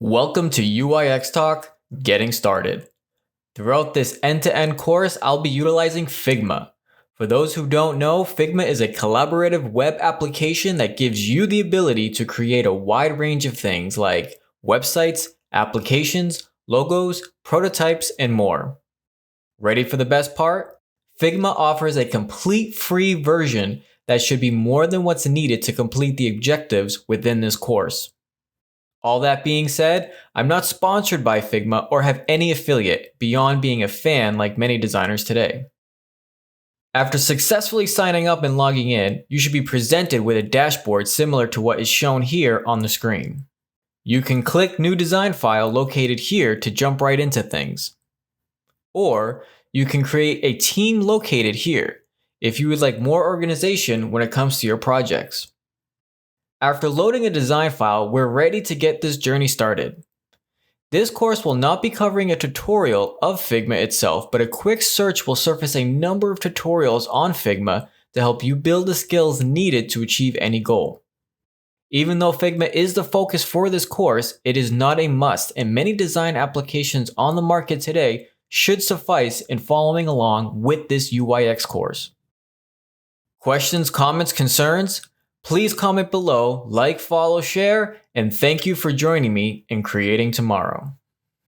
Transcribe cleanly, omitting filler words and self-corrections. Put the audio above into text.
Welcome to UIXTalk, Getting Started. Throughout this end-to-end course, I'll be utilizing Figma. For those who don't know, Figma is a collaborative web application that gives you the ability to create a wide range of things like websites, applications, logos, prototypes, and more. Ready for the best part? Figma offers a complete free version that should be more than what's needed to complete the objectives within this course. All that being said, I'm not sponsored by Figma or have any affiliate beyond being a fan like many designers today. After successfully signing up and logging in, you should be presented with a dashboard similar to what is shown here on the screen. You can click New Design File located here to jump right into things. Or you can create a team located here if you would like more organization when it comes to your projects. After loading a design file, we're ready to get this journey started. This course will not be covering a tutorial of Figma itself, but a quick search will surface a number of tutorials on Figma to help you build the skills needed to achieve any goal. Even though Figma is the focus for this course, it is not a must, and many design applications on the market today should suffice in following along with this UIX course. Questions, comments, concerns? Please comment below, like, follow, share, and thank you for joining me in creating tomorrow.